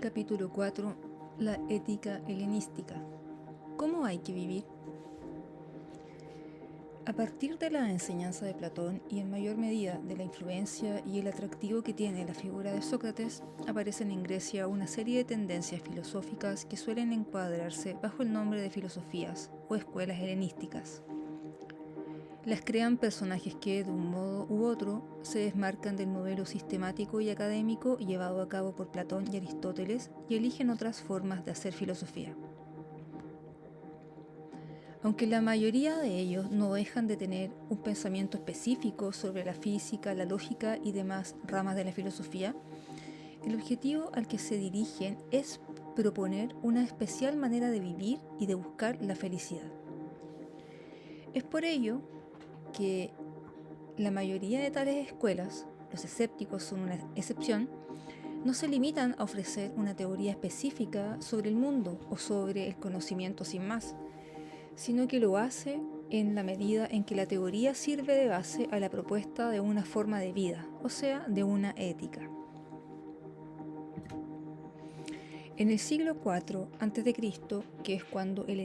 Capítulo 4. La ética helenística. ¿Cómo hay que vivir? A partir de la enseñanza de Platón y en mayor medida de la influencia y el atractivo que tiene la figura de Sócrates, aparecen en Grecia una serie de tendencias filosóficas que suelen encuadrarse bajo el nombre de filosofías o escuelas helenísticas. Las crean personajes que, de un modo u otro, se desmarcan del modelo sistemático y académico llevado a cabo por Platón y Aristóteles y eligen otras formas de hacer filosofía. Aunque la mayoría de ellos no dejan de tener un pensamiento específico sobre la física, la lógica y demás ramas de la filosofía, el objetivo al que se dirigen es proponer una especial manera de vivir y de buscar la felicidad. Es por ello que la mayoría de tales escuelas, los escépticos son una excepción, no se limitan a ofrecer una teoría específica sobre el mundo o sobre el conocimiento sin más, sino que lo hace en la medida en que la teoría sirve de base a la propuesta de una forma de vida, o sea, de una ética. En el siglo IV a.C., que es cuando el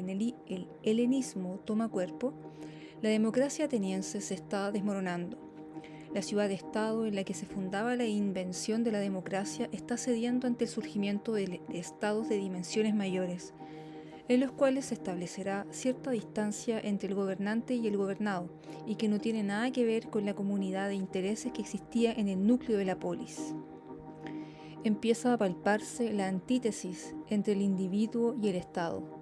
helenismo toma cuerpo, la democracia ateniense se está desmoronando. La ciudad-estado en la que se fundaba la invención de la democracia está cediendo ante el surgimiento de estados de dimensiones mayores, en los cuales se establecerá cierta distancia entre el gobernante y el gobernado, y que no tiene nada que ver con la comunidad de intereses que existía en el núcleo de la polis. Empieza a palparse la antítesis entre el individuo y el Estado,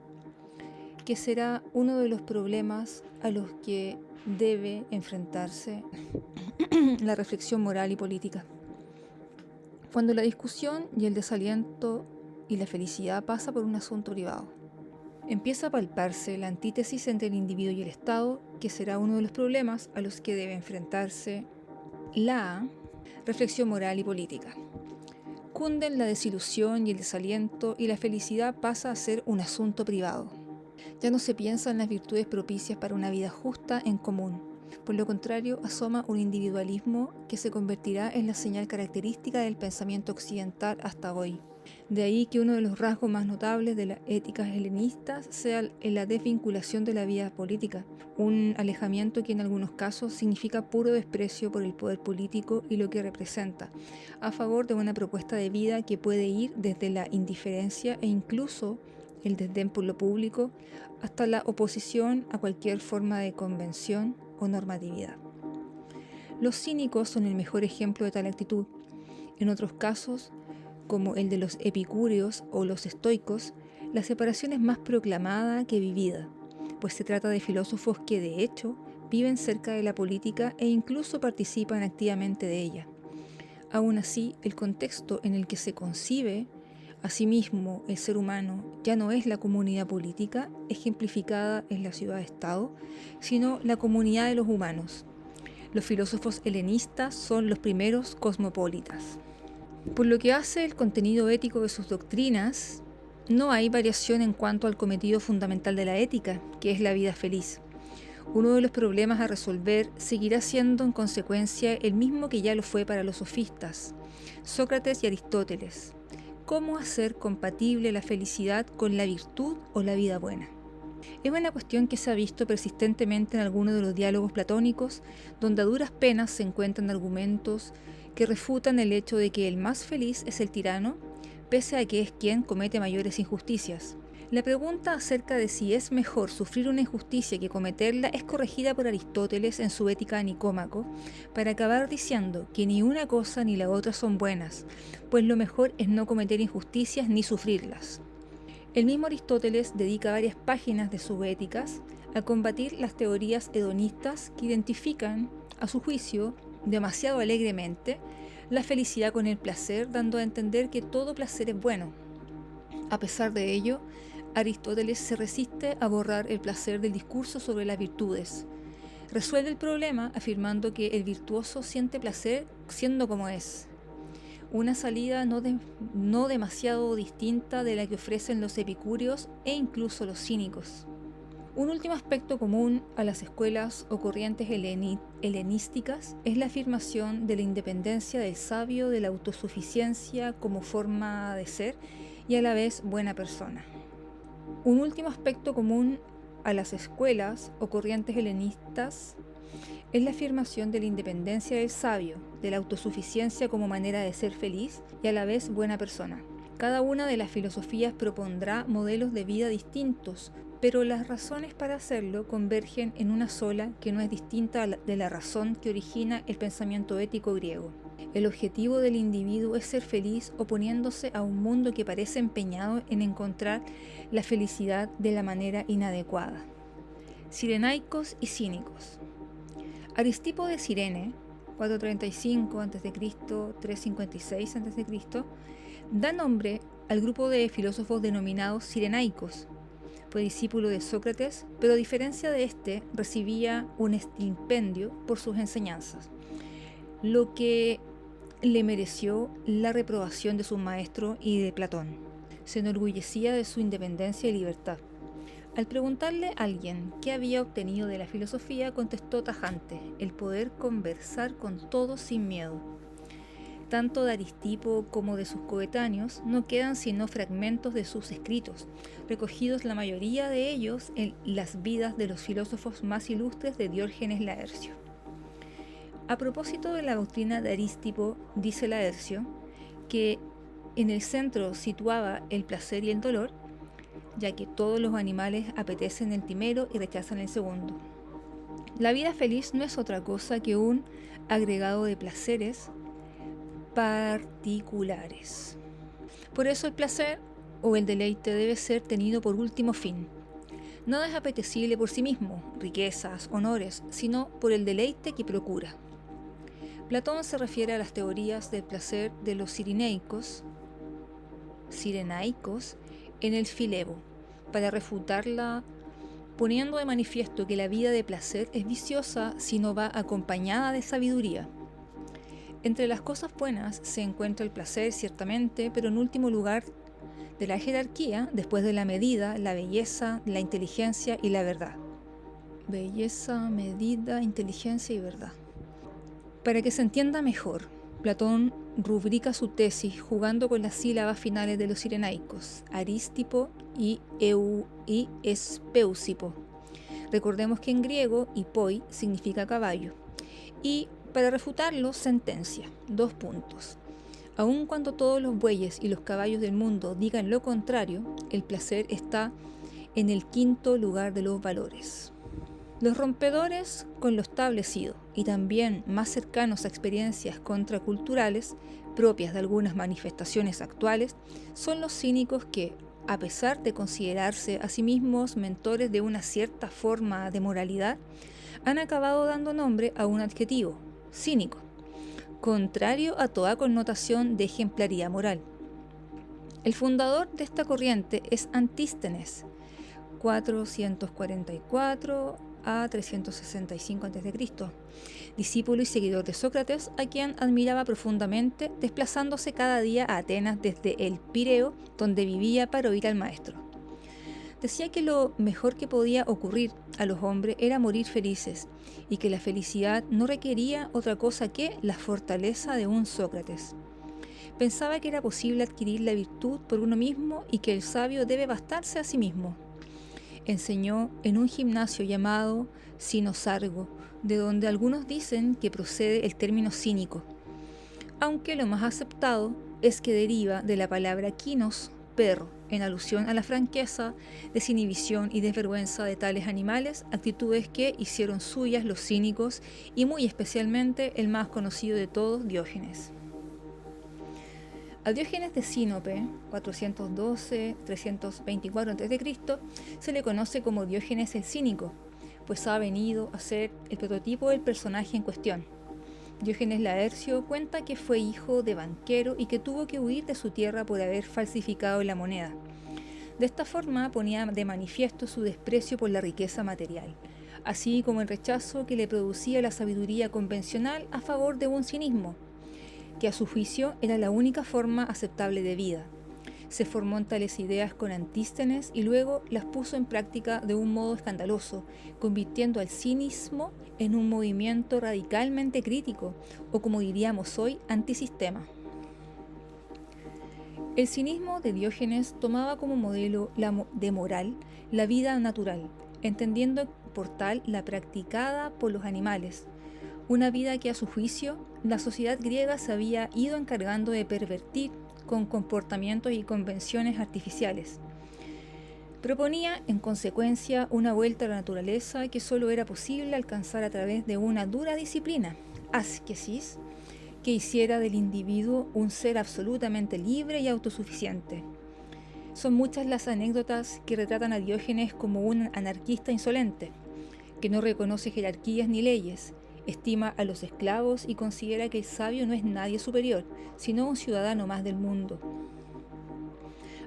que será uno de los problemas a los que debe enfrentarse la reflexión moral y política. Cuando la discusión y el desaliento y la felicidad pasa por un asunto privado, empieza a palparse la antítesis entre el individuo y el Estado, que será uno de los problemas a los que debe enfrentarse la reflexión moral y política. Cunden la desilusión y el desaliento y la felicidad pasa a ser un asunto privado. Ya no se piensa en las virtudes propicias para una vida justa en común. Por lo contrario, asoma un individualismo que se convertirá en la señal característica del pensamiento occidental hasta hoy. De ahí que uno de los rasgos más notables de las éticas helenistas sea la desvinculación de la vida política, un alejamiento que en algunos casos significa puro desprecio por el poder político y lo que representa, a favor de una propuesta de vida que puede ir desde la indiferencia e incluso el desdén por lo público, hasta la oposición a cualquier forma de convención o normatividad. Los cínicos son el mejor ejemplo de tal actitud. En otros casos, como el de los epicúreos o los estoicos, la separación es más proclamada que vivida, pues se trata de filósofos que, de hecho, viven cerca de la política e incluso participan activamente de ella. Aún así, el contexto en el que se concibe asimismo el ser humano ya no es la comunidad política ejemplificada en la ciudad-estado, sino la comunidad de los humanos. Los filósofos helenistas son los primeros cosmopolitas. Por lo que hace el contenido ético de sus doctrinas, no hay variación en cuanto al cometido fundamental de la ética, que es la vida feliz. Uno de los problemas a resolver seguirá siendo en consecuencia el mismo que ya lo fue para los sofistas, Sócrates y Aristóteles. ¿Cómo hacer compatible la felicidad con la virtud o la vida buena? Es una cuestión que se ha visto persistentemente en algunos de los diálogos platónicos, donde a duras penas se encuentran argumentos que refutan el hecho de que el más feliz es el tirano, pese a que es quien comete mayores injusticias. La pregunta acerca de si es mejor sufrir una injusticia que cometerla es corregida por Aristóteles en su Ética a Nicómaco, para acabar diciendo que ni una cosa ni la otra son buenas, pues lo mejor es no cometer injusticias ni sufrirlas. El mismo Aristóteles dedica varias páginas de sus Éticas a combatir las teorías hedonistas que identifican, a su juicio, demasiado alegremente, la felicidad con el placer, dando a entender que todo placer es bueno. A pesar de ello, Aristóteles se resiste a borrar el placer del discurso sobre las virtudes. Resuelve el problema afirmando que el virtuoso siente placer siendo como es. Una salida no demasiado distinta de la que ofrecen los epicúreos e incluso los cínicos. Un último aspecto común a las escuelas o corrientes helenísticas es la afirmación de la independencia del sabio, de la autosuficiencia como forma de ser y a la vez buena persona. Un último aspecto común a las escuelas o corrientes helenistas es la afirmación de la independencia del sabio, de la autosuficiencia como manera de ser feliz y a la vez buena persona. Cada una de las filosofías propondrá modelos de vida distintos, pero las razones para hacerlo convergen en una sola que no es distinta de la razón que origina el pensamiento ético griego. El objetivo del individuo es ser feliz oponiéndose a un mundo que parece empeñado en encontrar la felicidad de la manera inadecuada. Cirenaicos y cínicos. Aristipo de Cirene, 435 a.C., 356 a.C., da nombre al grupo de filósofos denominados cirenaicos. Fue discípulo de Sócrates, pero a diferencia de este, recibía un estipendio por sus enseñanzas, lo que le mereció la reprobación de su maestro y de Platón. Se enorgullecía de su independencia y libertad. Al preguntarle a alguien qué había obtenido de la filosofía, contestó tajante: el poder conversar con todos sin miedo. Tanto de Aristipo como de sus coetáneos no quedan sino fragmentos de sus escritos, recogidos la mayoría de ellos en las vidas de los filósofos más ilustres de Diógenes Laercio. A propósito de la doctrina de Aristipo, dice Laercio que en el centro situaba el placer y el dolor, ya que todos los animales apetecen el primero y rechazan el segundo. La vida feliz no es otra cosa que un agregado de placeres particulares. Por eso el placer o el deleite debe ser tenido por último fin. Nada es apetecible por sí mismo, riquezas, honores, sino por el deleite que procura. Platón se refiere a las teorías del placer de los cirenaicos en el Filebo, para refutarla, poniendo de manifiesto que la vida de placer es viciosa si no va acompañada de sabiduría. Entre las cosas buenas se encuentra el placer, ciertamente, pero en último lugar de la jerarquía, después de la medida, la belleza, la inteligencia y la verdad. Belleza, medida, inteligencia y verdad. Para que se entienda mejor, Platón rubrica su tesis jugando con las sílabas finales de los cirenaicos, Aristipo y Espeusipo. Recordemos que en griego, hipoi significa caballo. Y para refutarlo, sentencia, 2 puntos. Aun cuando todos los bueyes y los caballos del mundo digan lo contrario, el placer está en el 5º lugar de los valores. Los rompedores con lo establecido y también más cercanos a experiencias contraculturales propias de algunas manifestaciones actuales son los cínicos que, a pesar de considerarse a sí mismos mentores de una cierta forma de moralidad, han acabado dando nombre a un adjetivo, cínico, contrario a toda connotación de ejemplaridad moral. El fundador de esta corriente es Antístenes, 444 a 365 a.C., discípulo y seguidor de Sócrates, a quien admiraba profundamente, desplazándose cada día a Atenas desde el Pireo, donde vivía, para oír al maestro. Decía que lo mejor que podía ocurrir a los hombres era morir felices, y que la felicidad no requería otra cosa que la fortaleza de un Sócrates. Pensaba que era posible adquirir la virtud por uno mismo y que el sabio debe bastarse a sí mismo. Enseñó en un gimnasio llamado Cinosargo, de donde algunos dicen que procede el término cínico, aunque lo más aceptado es que deriva de la palabra kinos, perro, en alusión a la franqueza, desinhibición y desvergüenza de tales animales, actitudes que hicieron suyas los cínicos y muy especialmente el más conocido de todos, Diógenes. A Diógenes de Sinope, 412-324 a.C., se le conoce como Diógenes el Cínico, pues ha venido a ser el prototipo del personaje en cuestión. Diógenes Laercio cuenta que fue hijo de banquero y que tuvo que huir de su tierra por haber falsificado la moneda. De esta forma ponía de manifiesto su desprecio por la riqueza material, así como el rechazo que le producía la sabiduría convencional a favor de un cinismo, que a su juicio era la única forma aceptable de vida. Se formó en tales ideas con Antístenes y luego las puso en práctica de un modo escandaloso, convirtiendo al cinismo en un movimiento radicalmente crítico, o como diríamos hoy, antisistema. El cinismo de Diógenes tomaba como modelo de moral la vida natural, entendiendo por tal la practicada por los animales, una vida que a su juicio la sociedad griega se había ido encargando de pervertir con comportamientos y convenciones artificiales. Proponía, en consecuencia, una vuelta a la naturaleza que solo era posible alcanzar a través de una dura disciplina, ascesis, que hiciera del individuo un ser absolutamente libre y autosuficiente. Son muchas las anécdotas que retratan a Diógenes como un anarquista insolente, que no reconoce jerarquías ni leyes, estima a los esclavos y considera que el sabio no es nadie superior, sino un ciudadano más del mundo.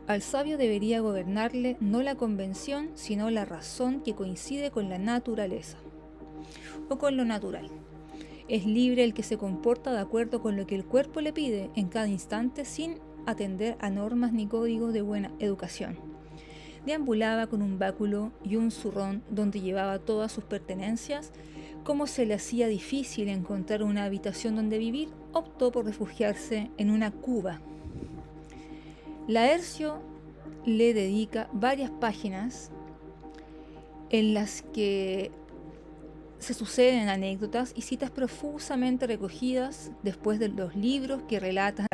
Al sabio debería gobernarle no la convención, sino la razón que coincide con la naturaleza, o con lo natural. Es libre el que se comporta de acuerdo con lo que el cuerpo le pide en cada instante sin atender a normas ni códigos de buena educación. Deambulaba con un báculo y un zurrón donde llevaba todas sus pertenencias. Como se le hacía difícil encontrar una habitación donde vivir, optó por refugiarse en una cuba. Laercio le dedica varias páginas en las que se suceden anécdotas y citas profusamente recogidas después de los libros que relatan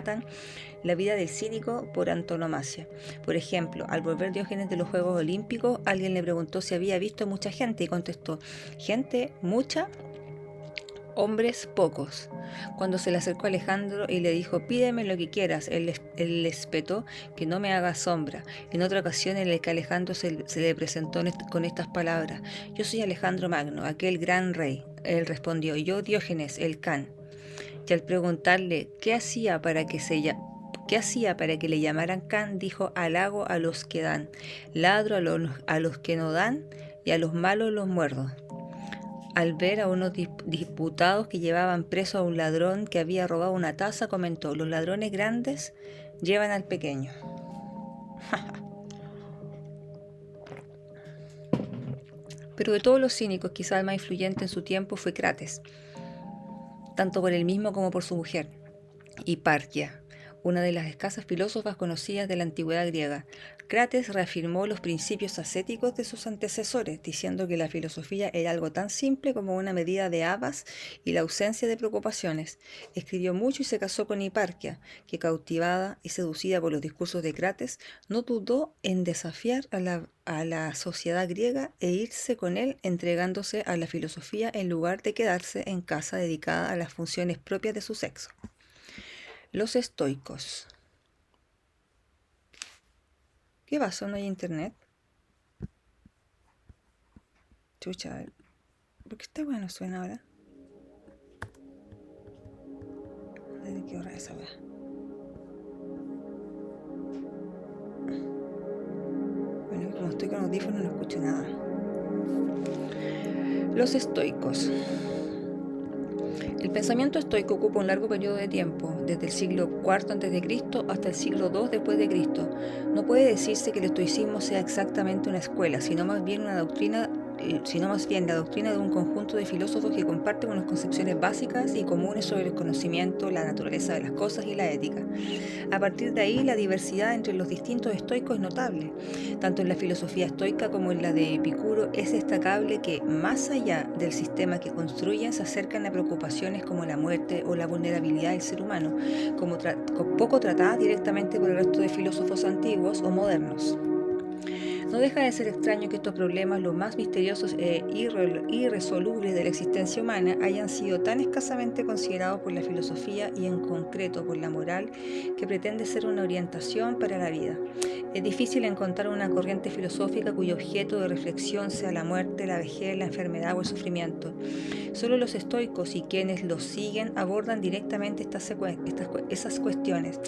la vida del cínico por antonomasia. Por ejemplo, al volver Diógenes de los Juegos Olímpicos, alguien le preguntó si había visto mucha gente y contestó: gente, mucha, hombres, pocos. Cuando se le acercó Alejandro y le dijo: pídeme lo que quieras, él le espetó: que no me haga sombra. En otra ocasión en la que Alejandro se le presentó con estas palabras: yo soy Alejandro Magno, aquel gran rey. Él respondió: yo, Diógenes, el can. Y al preguntarle qué hacía para que le llamaran can, dijo: halago a los que dan, ladro a los que no dan, y a los malos los muerdo. Al ver a unos diputados que llevaban preso a un ladrón que había robado una taza, comentó: los ladrones grandes llevan al pequeño. Pero de todos los cínicos, quizá el más influyente en su tiempo fue Crates, tanto por él mismo como por su mujer, Hiparquia, una de las escasas filósofas conocidas de la antigüedad griega. Crates reafirmó los principios ascéticos de sus antecesores, diciendo que la filosofía era algo tan simple como una medida de habas y la ausencia de preocupaciones. Escribió mucho y se casó con Hiparquia, que, cautivada y seducida por los discursos de Crates, no dudó en desafiar a la sociedad griega e irse con él, entregándose a la filosofía en lugar de quedarse en casa dedicada a las funciones propias de su sexo. Los estoicos. ¿Qué pasó? ¿No hay internet? Chucha, ¿por qué esta weá no suena ahora? ¿Desde qué hora es esa weá? Bueno, como estoy con audífonos no escucho nada. Los estoicos. El pensamiento estoico ocupa un largo periodo de tiempo, desde el siglo IV a.C. hasta el siglo II después de Cristo. No puede decirse que el estoicismo sea exactamente una escuela, sino más bien la doctrina de un conjunto de filósofos que comparten unas concepciones básicas y comunes sobre el conocimiento, la naturaleza de las cosas y la ética. A partir de ahí, la diversidad entre los distintos estoicos es notable. Tanto en la filosofía estoica como en la de Epicuro es destacable que, más allá del sistema que construyen, se acercan a preocupaciones como la muerte o la vulnerabilidad del ser humano, como poco tratadas directamente por el resto de filósofos antiguos o modernos. No deja de ser extraño que estos problemas, los más misteriosos e irresolubles de la existencia humana, hayan sido tan escasamente considerados por la filosofía y en concreto por la moral, que pretende ser una orientación para la vida. Es difícil encontrar una corriente filosófica cuyo objeto de reflexión sea la muerte, la vejez, la enfermedad o el sufrimiento. Solo los estoicos y quienes los siguen abordan directamente esas cuestiones.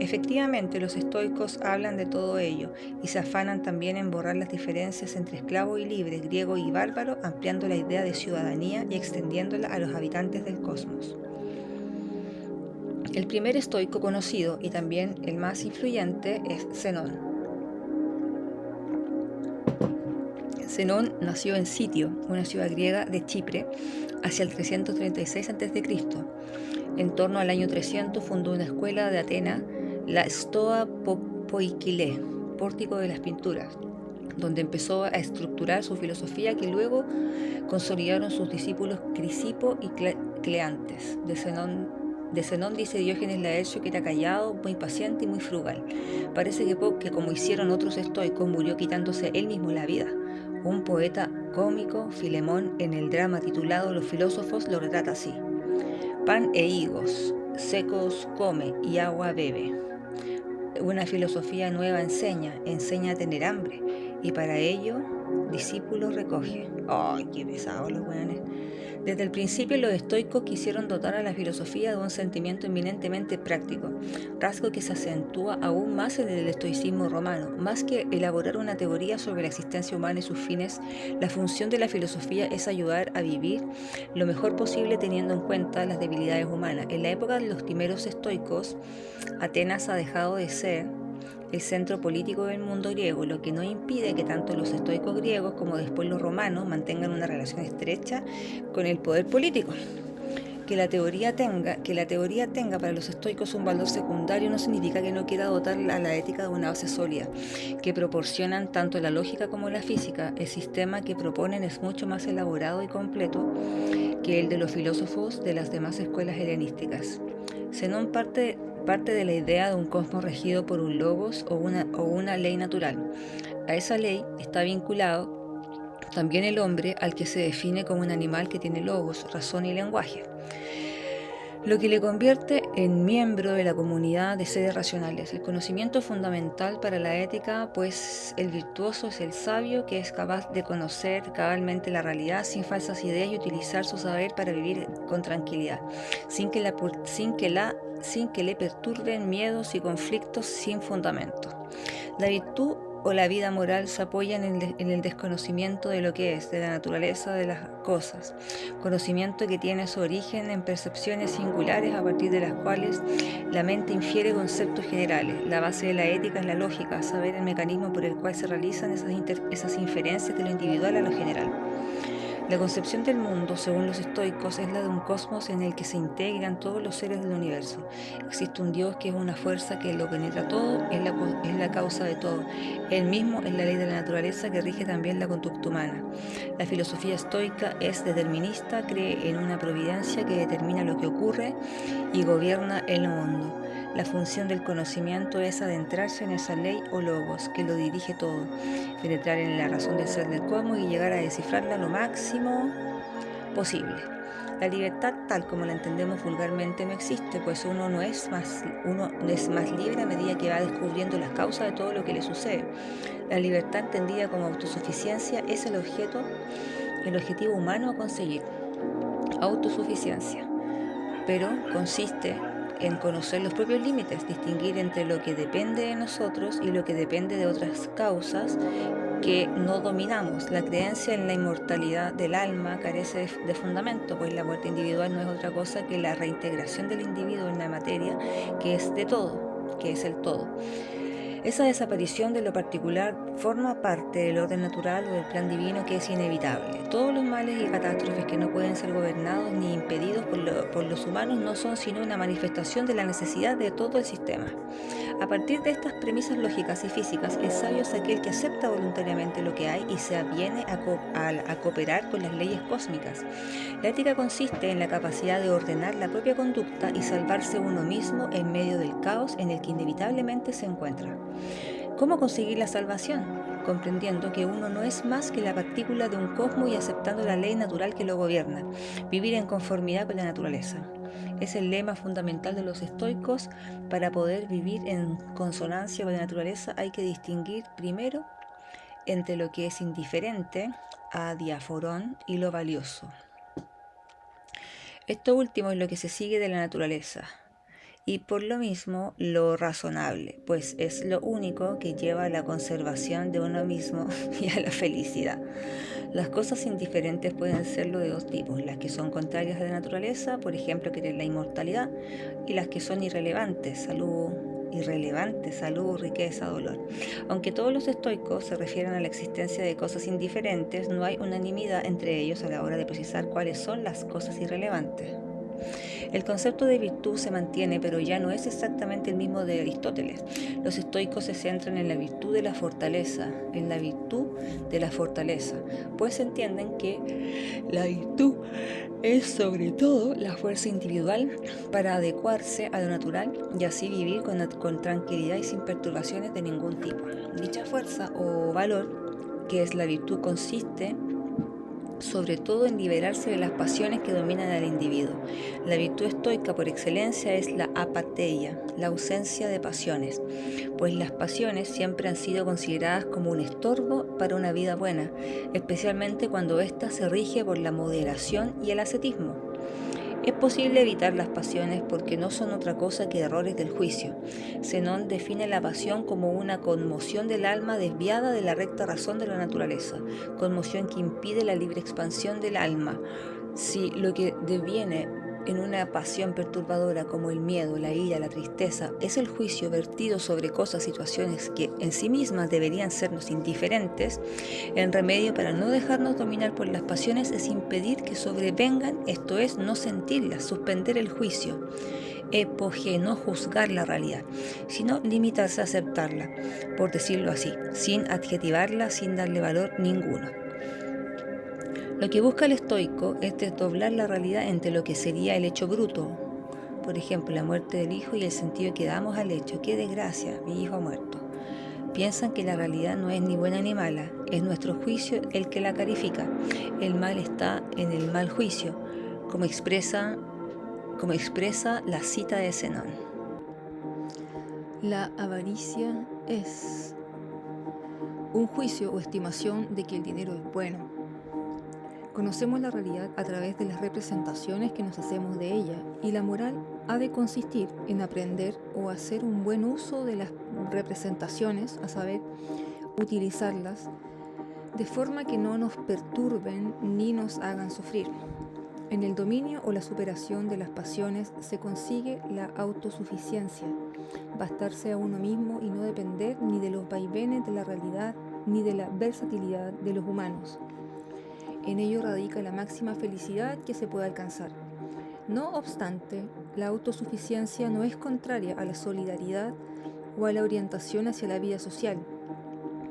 Efectivamente, los estoicos hablan de todo ello y se afanan también en borrar las diferencias entre esclavo y libre, griego y bárbaro, ampliando la idea de ciudadanía y extendiéndola a los habitantes del cosmos. El primer estoico conocido y también el más influyente es Zenón. Zenón nació en Sitio, una ciudad griega de Chipre, hacia el 336 a.C. En torno al año 300 fundó una escuela de Atenas, la Stoa Poikile, Pórtico de las Pinturas, donde empezó a estructurar su filosofía que luego consolidaron sus discípulos Crisipo y Cleantes. De Zenón dice Diógenes Laercio que era callado, muy paciente y muy frugal. Parece que como hicieron otros estoicos, murió quitándose él mismo la vida. Un poeta cómico, Filemón, en el drama titulado Los filósofos, lo retrata así: pan e higos secos come y agua bebe. Una filosofía nueva enseña a tener hambre, y para ello discípulos recoge. ¡Ay, qué pesados los weones! Desde el principio los estoicos quisieron dotar a la filosofía de un sentimiento eminentemente práctico, rasgo que se acentúa aún más en el estoicismo romano. Más que elaborar una teoría sobre la existencia humana y sus fines, la función de la filosofía es ayudar a vivir lo mejor posible teniendo en cuenta las debilidades humanas. En la época de los primeros estoicos, Atenas ha dejado de ser el centro político del mundo griego, lo que no impide que tanto los estoicos griegos como después los romanos mantengan una relación estrecha con el poder político. Que la teoría tenga para los estoicos un valor secundario no significa que no quiera dotar a la ética de una base sólida, que proporcionan tanto la lógica como la física. El sistema que proponen es mucho más elaborado y completo que el de los filósofos de las demás escuelas helenísticas. Zenón parte de la idea de un cosmos regido por un logos o una ley natural. A esa ley está vinculado también el hombre, al que se define como un animal que tiene logos, razón y lenguaje, lo que le convierte en miembro de la comunidad de seres racionales. El conocimiento fundamental para la ética, pues el virtuoso es el sabio que es capaz de conocer cabalmente la realidad sin falsas ideas y utilizar su saber para vivir con tranquilidad, sin que le perturben miedos y conflictos sin fundamento. La virtud o la vida moral se apoyan en el desconocimiento de lo que es, de la naturaleza de las cosas, conocimiento que tiene su origen en percepciones singulares a partir de las cuales la mente infiere conceptos generales. La base de la ética es la lógica, saber el mecanismo por el cual se realizan esas inferencias de lo individual a lo general. La concepción del mundo, según los estoicos, es la de un cosmos en el que se integran todos los seres del universo. Existe un Dios que es una fuerza que lo penetra todo, es la causa de todo. Él mismo es la ley de la naturaleza que rige también la conducta humana. La filosofía estoica es determinista, cree en una providencia que determina lo que ocurre y gobierna el mundo. La función del conocimiento es adentrarse en esa ley o logos que lo dirige todo, penetrar en la razón del ser del cosmos y llegar a descifrarla lo máximo posible. La libertad, tal como la entendemos vulgarmente, no existe, pues uno es más libre a medida que va descubriendo las causas de todo lo que le sucede. La libertad, entendida como autosuficiencia, es el objetivo humano a conseguir. Autosuficiencia. Pero consiste en conocer los propios límites, distinguir entre lo que depende de nosotros y lo que depende de otras causas que no dominamos. La creencia en la inmortalidad del alma carece de fundamento, pues la muerte individual no es otra cosa que la reintegración del individuo en la materia, que es de todo, que es el todo. Esa desaparición de lo particular forma parte del orden natural o del plan divino que es inevitable. Todos los males y catástrofes que no pueden ser gobernados ni impedidos por los humanos no son sino una manifestación de la necesidad de todo el sistema. A partir de estas premisas lógicas y físicas, el sabio es aquel que acepta voluntariamente lo que hay y se aviene a cooperar con las leyes cósmicas. La ética consiste en la capacidad de ordenar la propia conducta y salvarse uno mismo en medio del caos en el que inevitablemente se encuentra. ¿Cómo conseguir la salvación? Comprendiendo que uno no es más que la partícula de un cosmos y aceptando la ley natural que lo gobierna. Vivir en conformidad con la naturaleza. Es el lema fundamental de los estoicos. Para poder vivir en consonancia con la naturaleza hay que distinguir primero entre lo que es indiferente, adiaforón, y lo valioso. Esto último es lo que se sigue de la naturaleza y por lo mismo lo razonable, pues es lo único que lleva a la conservación de uno mismo y a la felicidad. Las cosas indiferentes pueden serlo de dos tipos, las que son contrarias a la naturaleza, por ejemplo, querer la inmortalidad, y las que son irrelevantes, salud, riqueza, dolor. Aunque todos los estoicos se refieren a la existencia de cosas indiferentes, no hay unanimidad entre ellos a la hora de precisar cuáles son las cosas irrelevantes. El concepto de virtud se mantiene, pero ya no es exactamente el mismo de Aristóteles. Los estoicos se centran en la virtud de la fortaleza, pues entienden que la virtud es sobre todo la fuerza individual para adecuarse a lo natural y así vivir con tranquilidad y sin perturbaciones de ningún tipo. Dicha fuerza o valor, que es la virtud, consiste sobre todo en liberarse de las pasiones que dominan al individuo. La virtud estoica por excelencia es la apatheia, la ausencia de pasiones, pues las pasiones siempre han sido consideradas como un estorbo para una vida buena, especialmente cuando ésta se rige por la moderación y el ascetismo. Es posible evitar las pasiones porque no son otra cosa que errores del juicio. Zenón define la pasión como una conmoción del alma desviada de la recta razón de la naturaleza, conmoción que impide la libre expansión del alma. Si lo que deviene en una pasión perturbadora como el miedo, la ira, la tristeza, es el juicio vertido sobre cosas, situaciones que en sí mismas deberían sernos indiferentes, el remedio para no dejarnos dominar por las pasiones es impedir que sobrevengan, esto es, no sentirlas, suspender el juicio, no juzgar la realidad, sino limitarse a aceptarla, por decirlo así, sin adjetivarla, sin darle valor ninguno. Lo que busca el estoico es desdoblar la realidad entre lo que sería el hecho bruto, por ejemplo, la muerte del hijo y el sentido que damos al hecho. ¡Qué desgracia! Mi hijo ha muerto. Piensan que la realidad no es ni buena ni mala, es nuestro juicio el que la califica. El mal está en el mal juicio, como expresa la cita de Zenón. La avaricia es un juicio o estimación de que el dinero es bueno. Conocemos la realidad a través de las representaciones que nos hacemos de ella, y la moral ha de consistir en aprender o hacer un buen uso de las representaciones, a saber, utilizarlas de forma que no nos perturben ni nos hagan sufrir. En el dominio o la superación de las pasiones se consigue la autosuficiencia, bastarse a uno mismo y no depender ni de los vaivenes de la realidad ni de la versatilidad de los humanos. En ello radica la máxima felicidad que se puede alcanzar. No obstante, la autosuficiencia no es contraria a la solidaridad o a la orientación hacia la vida social,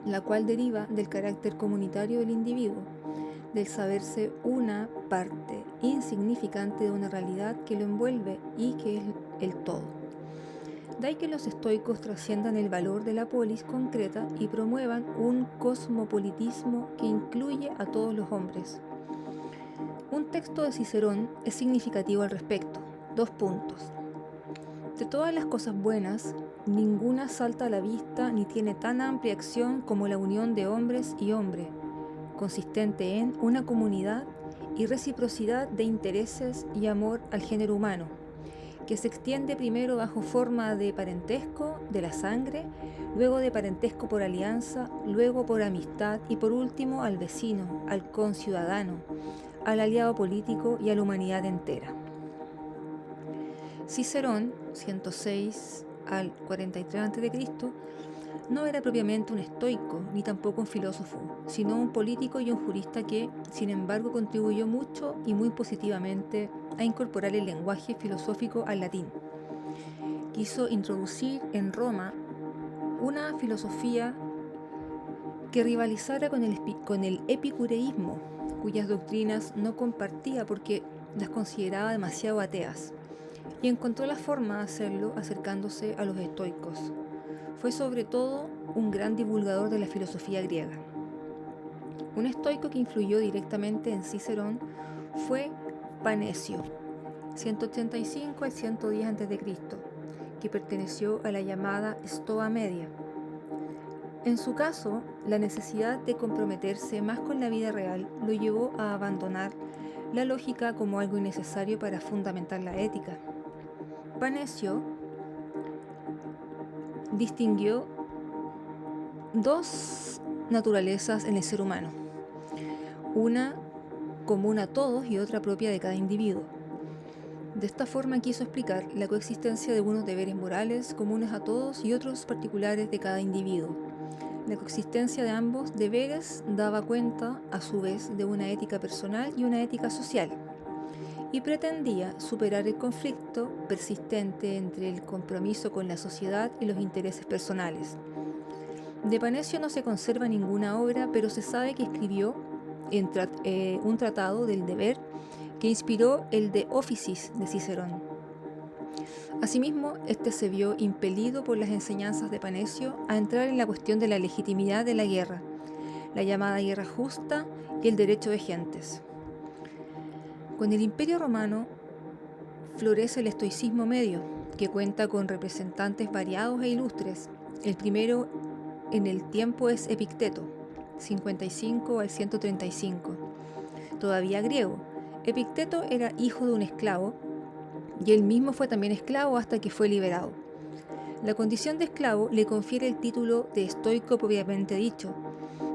la cual deriva del carácter comunitario del individuo, del saberse una parte insignificante de una realidad que lo envuelve y que es el todo. De ahí que los estoicos trasciendan el valor de la polis concreta y promuevan un cosmopolitismo que incluye a todos los hombres. Un texto de Cicerón es significativo al respecto. 2 puntos. De todas las cosas buenas, ninguna salta a la vista ni tiene tan amplia acción como la unión de hombres y hombre, consistente en una comunidad y reciprocidad de intereses y amor al género humano, que se extiende primero bajo forma de parentesco de la sangre, luego de parentesco por alianza, luego por amistad y por último al vecino, al conciudadano, al aliado político y a la humanidad entera. Cicerón, 106 al 43 a.C., no era propiamente un estoico, ni tampoco un filósofo, sino un político y un jurista que, sin embargo, contribuyó mucho y muy positivamente a incorporar el lenguaje filosófico al latín. Quiso introducir en Roma una filosofía que rivalizara con el epicureísmo, cuyas doctrinas no compartía porque las consideraba demasiado ateas, y encontró la forma de hacerlo acercándose a los estoicos. Fue sobre todo un gran divulgador de la filosofía griega. Un estoico que influyó directamente en Cicerón fue Panecio, 185 al 110 a.C., que perteneció a la llamada Stoa Media. En su caso, la necesidad de comprometerse más con la vida real lo llevó a abandonar la lógica como algo innecesario para fundamentar la ética. Panecio distinguió dos naturalezas en el ser humano, una común a todos y otra propia de cada individuo. De esta forma quiso explicar la coexistencia de unos deberes morales comunes a todos y otros particulares de cada individuo. La coexistencia de ambos deberes daba cuenta, a su vez, de una ética personal y una ética social, y pretendía superar el conflicto persistente entre el compromiso con la sociedad y los intereses personales. De Panecio no se conserva ninguna obra, pero se sabe que escribió un tratado del deber que inspiró el De Officiis de Cicerón. Asimismo, este se vio impelido por las enseñanzas de Panecio a entrar en la cuestión de la legitimidad de la guerra, la llamada guerra justa y el derecho de gentes. Con el Imperio Romano florece el estoicismo medio, que cuenta con representantes variados e ilustres. El primero en el tiempo es Epicteto, 55 al 135, todavía griego. Epicteto era hijo de un esclavo y él mismo fue también esclavo hasta que fue liberado. La condición de esclavo le confiere el título de estoico propiamente dicho,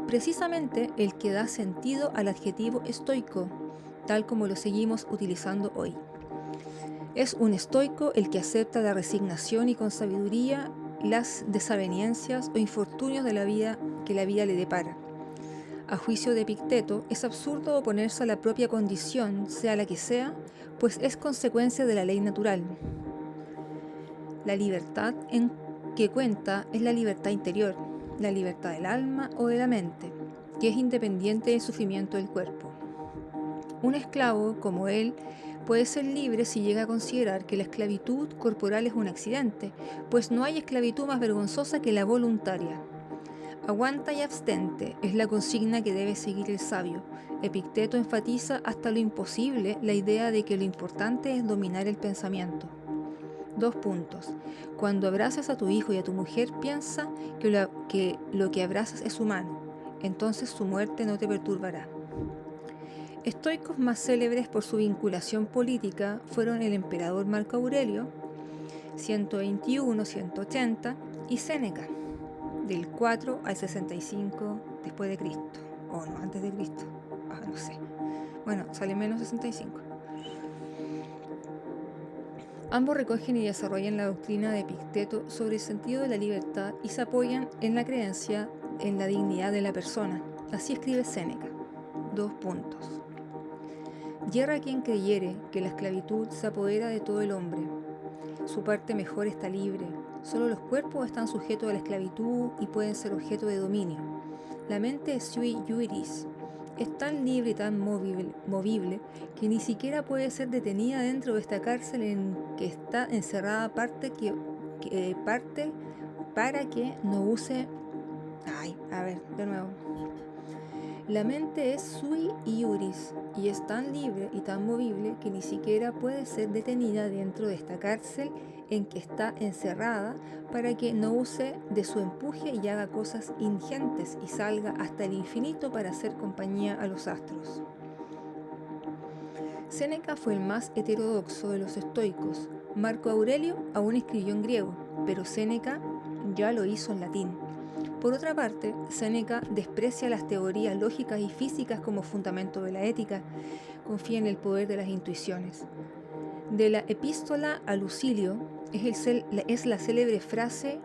precisamente el que da sentido al adjetivo estoico, tal como lo seguimos utilizando hoy. Es un estoico el que acepta la resignación y con sabiduría las desavenencias o infortunios de la vida que la vida le depara. A juicio de Epicteto, es absurdo oponerse a la propia condición, sea la que sea, pues es consecuencia de la ley natural. La libertad en que cuenta es la libertad interior, la libertad del alma o de la mente, que es independiente del sufrimiento del cuerpo. Un esclavo, como él, puede ser libre si llega a considerar que la esclavitud corporal es un accidente, pues no hay esclavitud más vergonzosa que la voluntaria. Aguanta y abstente es la consigna que debe seguir el sabio. Epicteto enfatiza hasta lo imposible la idea de que lo importante es dominar el pensamiento. 2 puntos. Cuando abrazas a tu hijo y a tu mujer, piensa que lo que abrazas es humano, entonces su muerte no te perturbará. Estoicos más célebres por su vinculación política fueron el emperador Marco Aurelio, 121-180, y Séneca, del 4 al 65 después de Cristo, o no, antes de Cristo, no sé. Bueno, sale menos 65. Ambos recogen y desarrollan la doctrina de Epicteto sobre el sentido de la libertad y se apoyan en la creencia en la dignidad de la persona. Así escribe Séneca. 2 puntos. Yerra quien creyere que la esclavitud se apodera de todo el hombre. Su parte mejor está libre. Solo los cuerpos están sujetos a la esclavitud y pueden ser objeto de dominio. La mente es sui juris. Es tan libre y tan movible que ni siquiera puede ser detenida dentro de esta cárcel en que está encerrada parte para que no use... de nuevo. La mente es sui iuris y es tan libre y tan movible que ni siquiera puede ser detenida dentro de esta cárcel en que está encerrada para que no use de su empuje y haga cosas ingentes y salga hasta el infinito para hacer compañía a los astros. Séneca fue el más heterodoxo de los estoicos. Marco Aurelio aún escribió en griego, pero Séneca ya lo hizo en latín. Por otra parte, Séneca desprecia las teorías lógicas y físicas como fundamento de la ética, confía en el poder de las intuiciones. De la epístola a Lucilio es la célebre frase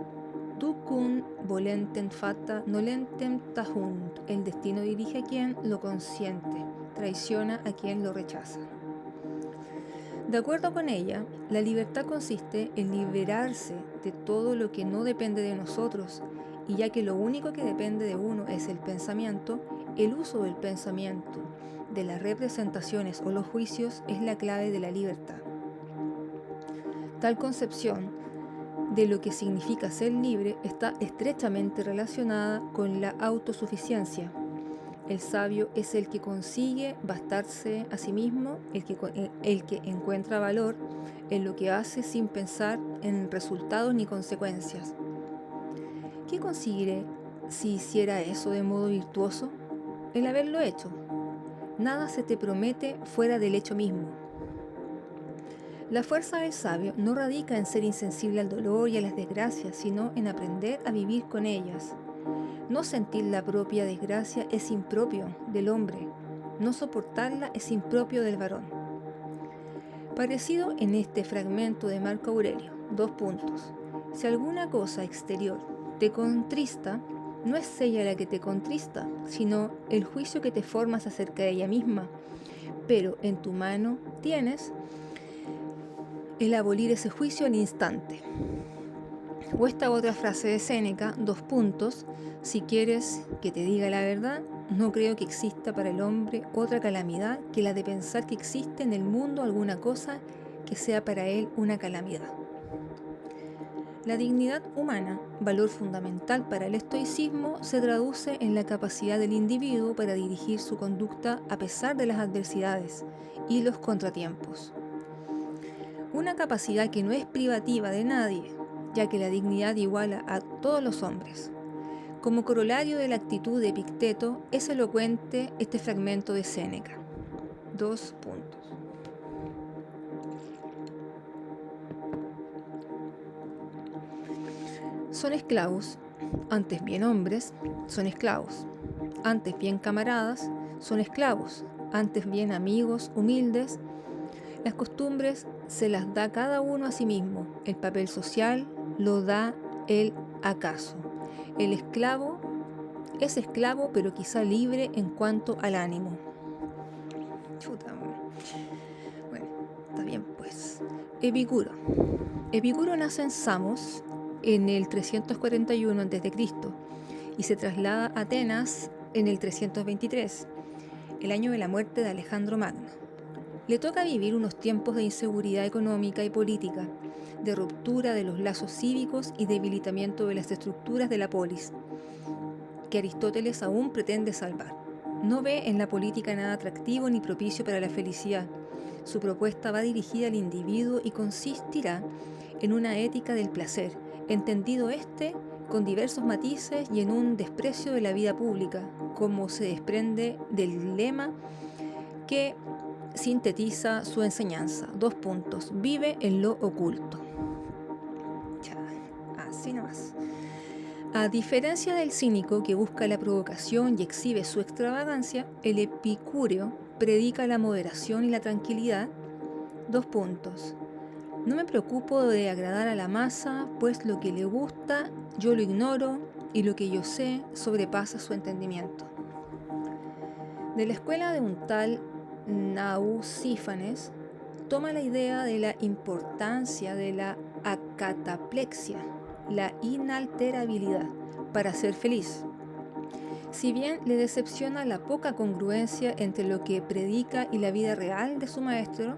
«Tucum volentem fata nolentem tahunt», el destino dirige a quien lo consiente, traiciona a quien lo rechaza. De acuerdo con ella, la libertad consiste en liberarse de todo lo que no depende de nosotros, y ya que lo único que depende de uno es el pensamiento, el uso del pensamiento, de las representaciones o los juicios es la clave de la libertad. Tal concepción de lo que significa ser libre está estrechamente relacionada con la autosuficiencia. El sabio es el que consigue bastarse a sí mismo, el que encuentra valor en lo que hace sin pensar en resultados ni consecuencias. ¿Qué conseguiré si hiciera eso de modo virtuoso? El haberlo hecho. Nada se te promete fuera del hecho mismo. La fuerza del sabio no radica en ser insensible al dolor y a las desgracias, sino en aprender a vivir con ellas. No sentir la propia desgracia es impropio del hombre, no soportarla es impropio del varón. Parecido en este fragmento de Marco Aurelio, 2 puntos. Si alguna cosa exterior te contrista, no es ella la que te contrista, sino el juicio que te formas acerca de ella misma. Pero en tu mano tienes el abolir ese juicio al instante. O esta otra frase de Séneca, 2 puntos. Si quieres que te diga la verdad, no creo que exista para el hombre otra calamidad que la de pensar que existe en el mundo alguna cosa que sea para él una calamidad. La dignidad humana, valor fundamental para el estoicismo, se traduce en la capacidad del individuo para dirigir su conducta a pesar de las adversidades y los contratiempos. Una capacidad que no es privativa de nadie, ya que la dignidad iguala a todos los hombres. Como corolario de la actitud de Epicteto, es elocuente este fragmento de Séneca. 2 puntos. Son esclavos, antes bien hombres, son esclavos. Antes bien camaradas, son esclavos. Antes bien amigos, humildes. Las costumbres se las da cada uno a sí mismo. El papel social lo da el acaso. El esclavo es esclavo, pero quizá libre en cuanto al ánimo. Chuta. Bueno, está bien pues. Epicuro. Epicuro nace en Samos en el 341 a.C. y se traslada a Atenas en el 323, el año de la muerte de Alejandro Magno. Le toca vivir unos tiempos de inseguridad económica y política, de ruptura de los lazos cívicos y debilitamiento de las estructuras de la polis, que Aristóteles aún pretende salvar. No ve en la política nada atractivo ni propicio para la felicidad. Su propuesta va dirigida al individuo y consistirá en una ética del placer, entendido con diversos matices y en un desprecio de la vida pública, como se desprende del lema que sintetiza su enseñanza. 2 puntos. Vive en lo oculto. Ya, así nomás. A diferencia del cínico que busca la provocación y exhibe su extravagancia, el epicúreo predica la moderación y la tranquilidad. 2 puntos. No me preocupo de agradar a la masa, pues lo que le gusta yo lo ignoro y lo que yo sé sobrepasa su entendimiento. De la escuela de un tal Nausífanes toma la idea de la importancia de la acataplexia, la inalterabilidad, para ser feliz. Si bien le decepciona la poca congruencia entre lo que predica y la vida real de su maestro,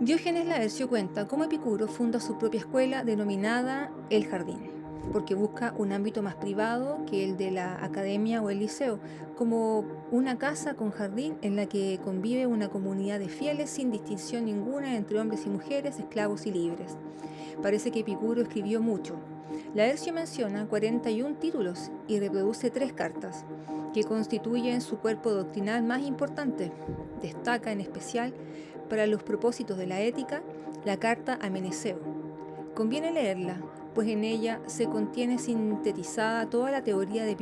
Diógenes Laercio cuenta cómo Epicuro funda su propia escuela denominada El Jardín, porque busca un ámbito más privado que el de la academia o el liceo, como una casa con jardín en la que convive una comunidad de fieles sin distinción ninguna entre hombres y mujeres, esclavos y libres. Parece que Epicuro escribió mucho. Laercio menciona 41 títulos y reproduce 3 cartas, que constituyen su cuerpo doctrinal más importante. Destaca en especial, para los propósitos de la ética, la carta a Meneceo. Conviene leerla, pues en ella se contiene sintetizada toda la teoría de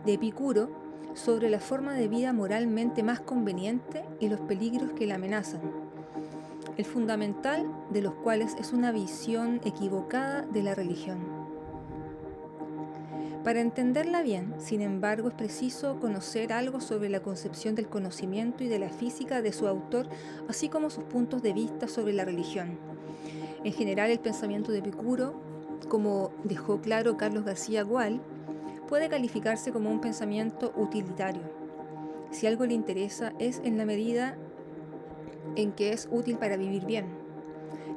Epicuro sobre la forma de vida moralmente más conveniente y los peligros que la amenazan, el fundamental de los cuales es una visión equivocada de la religión. Para entenderla bien, sin embargo, es preciso conocer algo sobre la concepción del conocimiento y de la física de su autor, así como sus puntos de vista sobre la religión. En general, el pensamiento de Epicuro, como dejó claro Carlos García Gual, puede calificarse como un pensamiento utilitario. Si algo le interesa es en la medida en que es útil para vivir bien.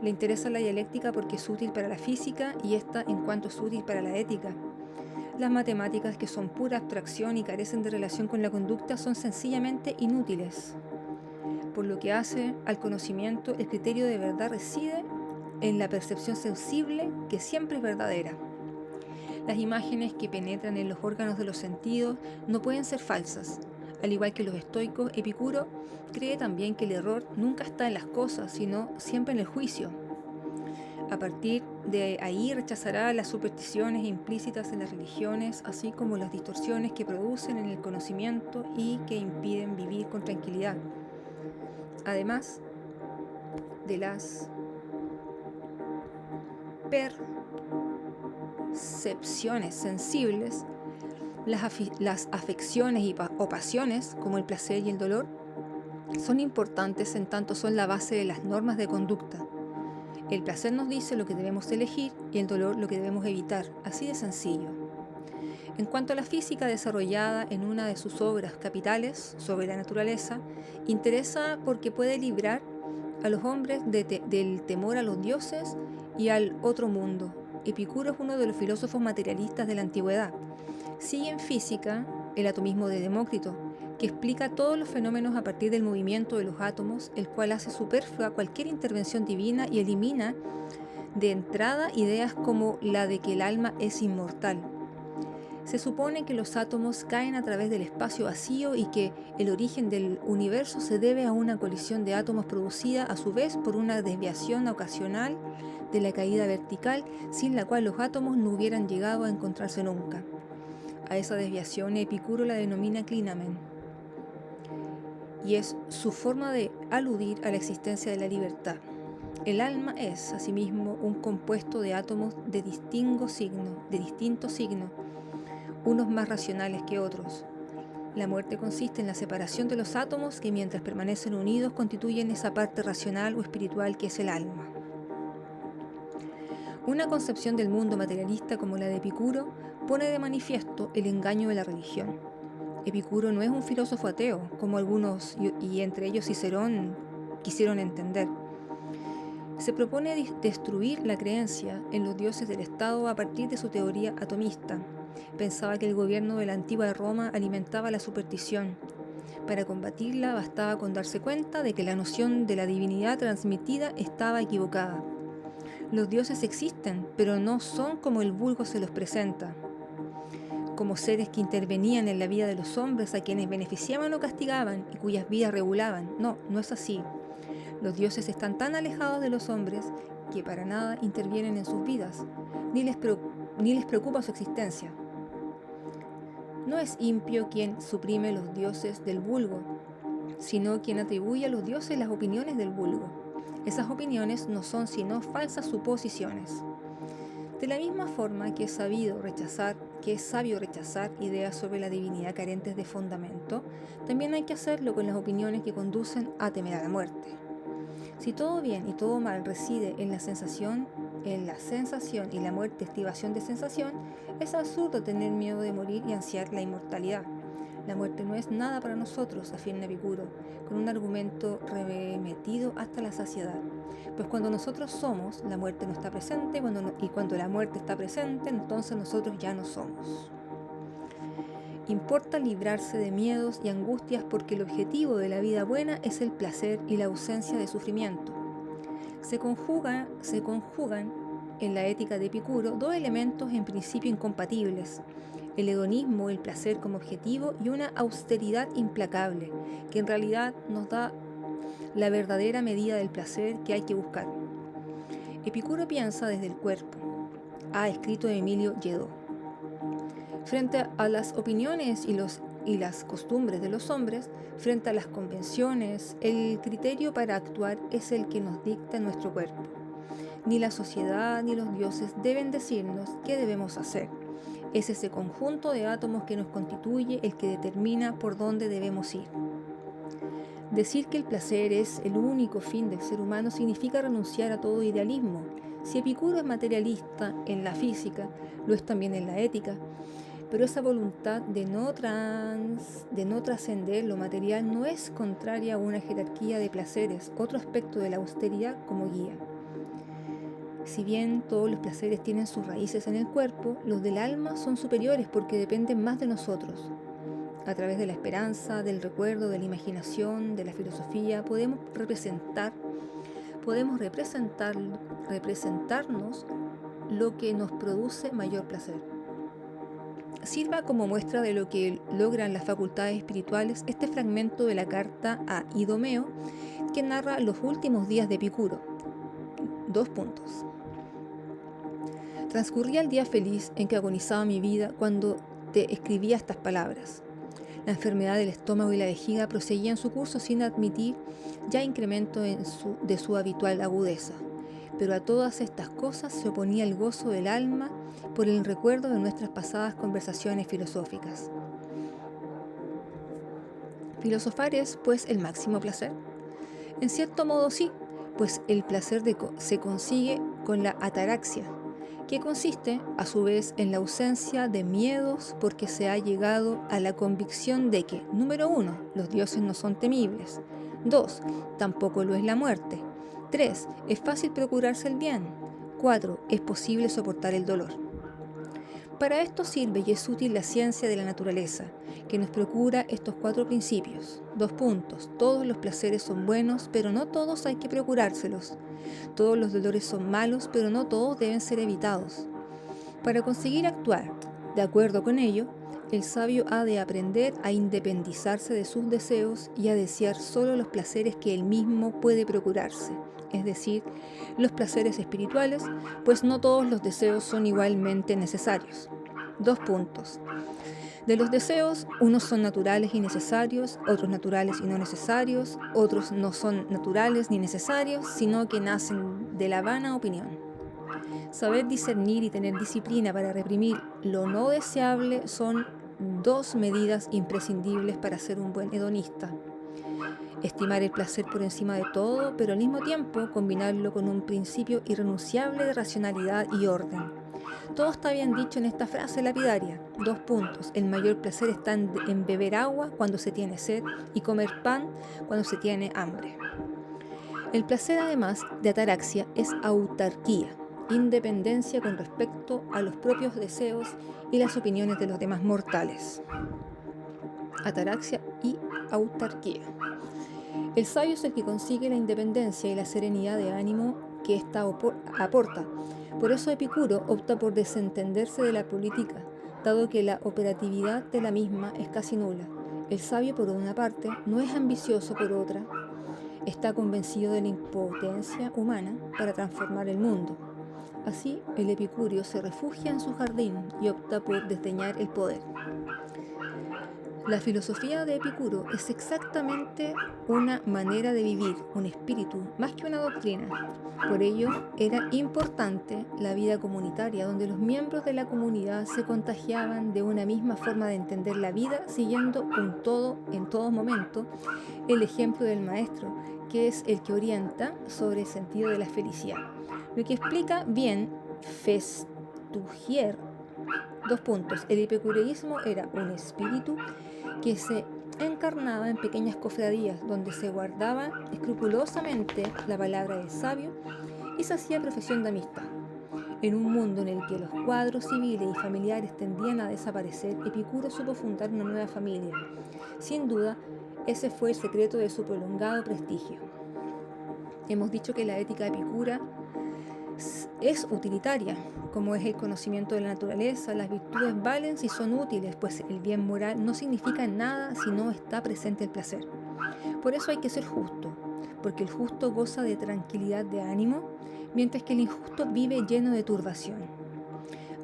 Le interesa la dialéctica porque es útil para la física y esta en cuanto es útil para la ética. Las matemáticas, que son pura abstracción y carecen de relación con la conducta, son sencillamente inútiles. Por lo que hace al conocimiento, el criterio de verdad reside en la percepción sensible, que siempre es verdadera. Las imágenes que penetran en los órganos de los sentidos no pueden ser falsas. Al igual que los estoicos, Epicuro cree también que el error nunca está en las cosas, sino siempre en el juicio. A partir de ahí rechazará las supersticiones implícitas en las religiones, así como las distorsiones que producen en el conocimiento y que impiden vivir con tranquilidad. Además de las percepciones sensibles, las afecciones o pasiones, como el placer y el dolor, son importantes en tanto son la base de las normas de conducta. El placer nos dice lo que debemos elegir y el dolor lo que debemos evitar, así de sencillo. En cuanto a la física desarrollada en una de sus obras capitales sobre la naturaleza, interesa porque puede librar a los hombres del temor a los dioses y al otro mundo. Epicuro es uno de los filósofos materialistas de la antigüedad. Sigue en física el atomismo de Demócrito, que explica todos los fenómenos a partir del movimiento de los átomos, el cual hace superflua cualquier intervención divina y elimina de entrada ideas como la de que el alma es inmortal. Se supone que los átomos caen a través del espacio vacío y que el origen del universo se debe a una colisión de átomos producida a su vez por una desviación ocasional de la caída vertical, sin la cual los átomos no hubieran llegado a encontrarse nunca. A esa desviación Epicuro la denomina clinamen, y es su forma de aludir a la existencia de la libertad. El alma es, asimismo, un compuesto de átomos de distinto signo, unos más racionales que otros. La muerte consiste en la separación de los átomos que, mientras permanecen unidos, constituyen esa parte racional o espiritual que es el alma. Una concepción del mundo materialista como la de Epicuro pone de manifiesto el engaño de la religión. Epicuro no es un filósofo ateo, como algunos, y entre ellos Cicerón, quisieron entender. Se propone destruir la creencia en los dioses del Estado a partir de su teoría atomista. Pensaba que el gobierno de la antigua Roma alimentaba la superstición. Para combatirla bastaba con darse cuenta de que la noción de la divinidad transmitida estaba equivocada. Los dioses existen, pero no son como el vulgo se los presenta, como seres que intervenían en la vida de los hombres a quienes beneficiaban o castigaban y cuyas vidas regulaban. No, no es así. Los dioses están tan alejados de los hombres que para nada intervienen en sus vidas, ni les preocupa su existencia. No es impío quien suprime los dioses del vulgo, sino quien atribuye a los dioses las opiniones del vulgo. Esas opiniones no son sino falsas suposiciones. De la misma forma que es sabio rechazar ideas sobre la divinidad carentes de fundamento, también hay que hacerlo con las opiniones que conducen a temer a la muerte. Si todo bien y todo mal reside en la sensación y la muerte estribación de sensación, es absurdo tener miedo de morir y ansiar la inmortalidad. La muerte no es nada para nosotros, afirma Epicuro, con un argumento remetido hasta la saciedad. Pues cuando nosotros somos, la muerte no está presente, y cuando la muerte está presente, entonces nosotros ya no somos. Importa librarse de miedos y angustias porque el objetivo de la vida buena es el placer y la ausencia de sufrimiento. Se conjugan en la ética de Epicuro dos elementos en principio incompatibles: el hedonismo, el placer como objetivo, y una austeridad implacable, que en realidad nos da la verdadera medida del placer que hay que buscar. Epicuro piensa desde el cuerpo, ha escrito Emilio Lledó. Frente a las opiniones y las costumbres de los hombres, frente a las convenciones, el criterio para actuar es el que nos dicta nuestro cuerpo. Ni la sociedad ni los dioses deben decirnos qué debemos hacer. Es ese conjunto de átomos que nos constituye el que determina por dónde debemos ir. Decir que el placer es el único fin del ser humano significa renunciar a todo idealismo. Si Epicuro es materialista en la física, lo es también en la ética, pero esa voluntad de no trascender lo material no es contraria a una jerarquía de placeres, otro aspecto de la austeridad como guía. Si bien todos los placeres tienen sus raíces en el cuerpo, los del alma son superiores porque dependen más de nosotros. A través de la esperanza, del recuerdo, de la imaginación, de la filosofía, podemos representarnos lo que nos produce mayor placer. Sirva como muestra de lo que logran las facultades espirituales este fragmento de la carta a Idomeo que narra los últimos días de Epicuro. 2 puntos. Transcurría el día feliz en que agonizaba mi vida cuando te escribía estas palabras. La enfermedad del estómago y la vejiga proseguía en su curso sin admitir ya incremento de su habitual agudeza. Pero a todas estas cosas se oponía el gozo del alma por el recuerdo de nuestras pasadas conversaciones filosóficas. ¿Filosofar es, pues, el máximo placer? En cierto modo sí, pues el placer se consigue con la ataraxia, que consiste, a su vez, en la ausencia de miedos porque se ha llegado a la convicción de que, número 1, los dioses no son temibles, 2, tampoco lo es la muerte, 3, es fácil procurarse el bien, 4, es posible soportar el dolor. Para esto sirve y es útil la ciencia de la naturaleza, que nos procura estos 4 principios. 2 puntos. Todos los placeres son buenos, pero no todos hay que procurárselos. Todos los dolores son malos, pero no todos deben ser evitados. Para conseguir actuar de acuerdo con ello, el sabio ha de aprender a independizarse de sus deseos y a desear solo los placeres que él mismo puede procurarse, es decir, los placeres espirituales, pues no todos los deseos son igualmente necesarios. 2 puntos. De los deseos, unos son naturales y necesarios, otros naturales y no necesarios, otros no son naturales ni necesarios, sino que nacen de la vana opinión. Saber discernir y tener disciplina para reprimir lo no deseable son 2 medidas imprescindibles para ser un buen hedonista. Estimar el placer por encima de todo, pero al mismo tiempo combinarlo con un principio irrenunciable de racionalidad y orden. Todo está bien dicho en esta frase lapidaria. 2 puntos. El mayor placer está en beber agua cuando se tiene sed y comer pan cuando se tiene hambre. El placer, además de ataraxia, es autarquía, independencia con respecto a los propios deseos y las opiniones de los demás mortales. Ataraxia y autarquía. El sabio es el que consigue la independencia y la serenidad de ánimo que ésta aporta. Por eso Epicuro opta por desentenderse de la política, dado que la operatividad de la misma es casi nula. El sabio, por una parte, no es ambicioso por otra. Está convencido de la impotencia humana para transformar el mundo. Así, el epicúreo se refugia en su jardín y opta por desdeñar el poder. La filosofía de Epicuro es exactamente una manera de vivir, un espíritu, más que una doctrina. Por ello, era importante la vida comunitaria, donde los miembros de la comunidad se contagiaban de una misma forma de entender la vida, siguiendo en todo momento el ejemplo del maestro, que es el que orienta sobre el sentido de la felicidad. Lo que explica bien Festugier. 2 puntos. El epicureísmo era un espíritu que se encarnaba en pequeñas cofradías donde se guardaba escrupulosamente la palabra del sabio y se hacía profesión de amistad. En un mundo en el que los cuadros civiles y familiares tendían a desaparecer, Epicuro supo fundar una nueva familia. Sin duda, ese fue el secreto de su prolongado prestigio. Hemos dicho que la ética epicúrea es utilitaria, como es el conocimiento de la naturaleza. Las virtudes valen si son útiles, pues el bien moral no significa nada si no está presente el placer. Por eso hay que ser justo, porque el justo goza de tranquilidad de ánimo, mientras que el injusto vive lleno de turbación.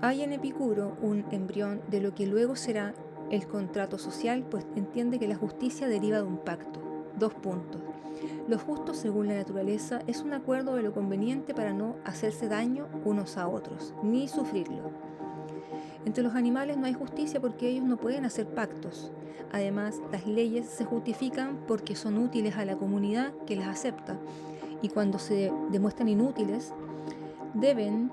Hay en Epicuro un embrión de lo que luego será el contrato social, pues entiende que la justicia deriva de un pacto. 2 puntos. Lo justo, según la naturaleza, es un acuerdo de lo conveniente para no hacerse daño unos a otros, ni sufrirlo. Entre los animales no hay justicia porque ellos no pueden hacer pactos. Además, las leyes se justifican porque son útiles a la comunidad que las acepta, y cuando se demuestran inútiles, deben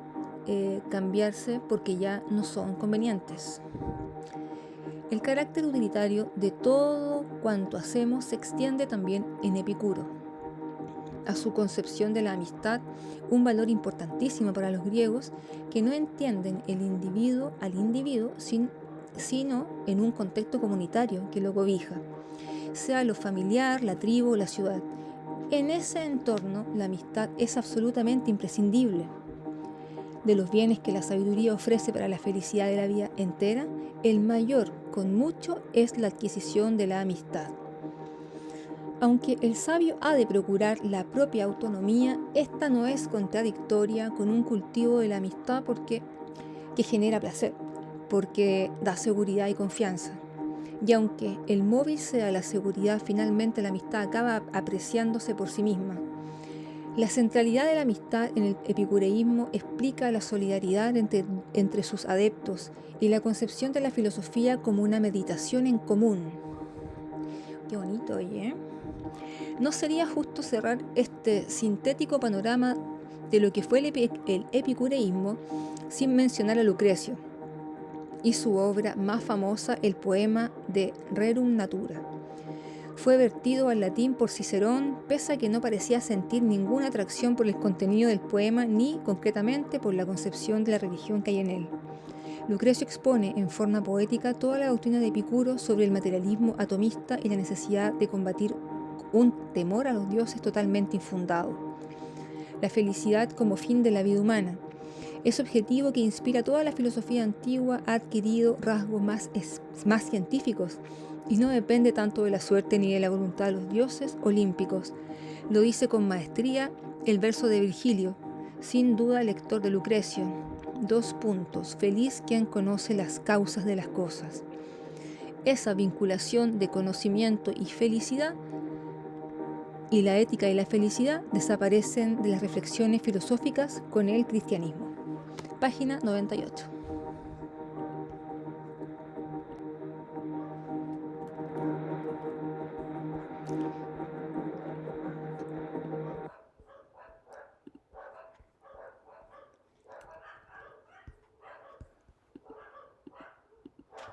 cambiarse porque ya no son convenientes. El carácter utilitario de todo cuanto hacemos se extiende también en Epicuro. A su concepción de la amistad, un valor importantísimo para los griegos que no entienden el individuo al individuo, sino en un contexto comunitario que lo cobija, sea lo familiar, la tribu o la ciudad. En ese entorno, la amistad es absolutamente imprescindible. de los bienes que la sabiduría ofrece para la felicidad de la vida entera, el mayor, con mucho, es la adquisición de la amistad. Aunque el sabio ha de procurar la propia autonomía, esta no es contradictoria con un cultivo de la amistad que genera placer, porque da seguridad y confianza. Y aunque el móvil sea la seguridad, finalmente la amistad acaba apreciándose por sí misma. La centralidad de la amistad en el epicureísmo explica la solidaridad entre sus adeptos y la concepción de la filosofía como una meditación en común. Qué bonito, oye. ¿No sería justo cerrar este sintético panorama de lo que fue el epicureísmo sin mencionar a Lucrecio y su obra más famosa, el poema de Rerum Natura? Fue vertido al latín por Cicerón, pese a que no parecía sentir ninguna atracción por el contenido del poema ni, concretamente, por la concepción de la religión que hay en él. Lucrecio expone en forma poética toda la doctrina de Epicuro sobre el materialismo atomista y la necesidad de combatir un temor a los dioses totalmente infundado. La felicidad como fin de la vida humana. Ese objetivo que inspira toda la filosofía antigua ha adquirido rasgos más científicos y no depende tanto de la suerte ni de la voluntad de los dioses olímpicos. Lo dice con maestría el verso de Virgilio, sin duda lector de Lucrecio. 2 puntos. Feliz quien conoce las causas de las cosas. Esa vinculación de conocimiento y felicidad y la ética y la felicidad desaparecen de las reflexiones filosóficas con el cristianismo. Página 98.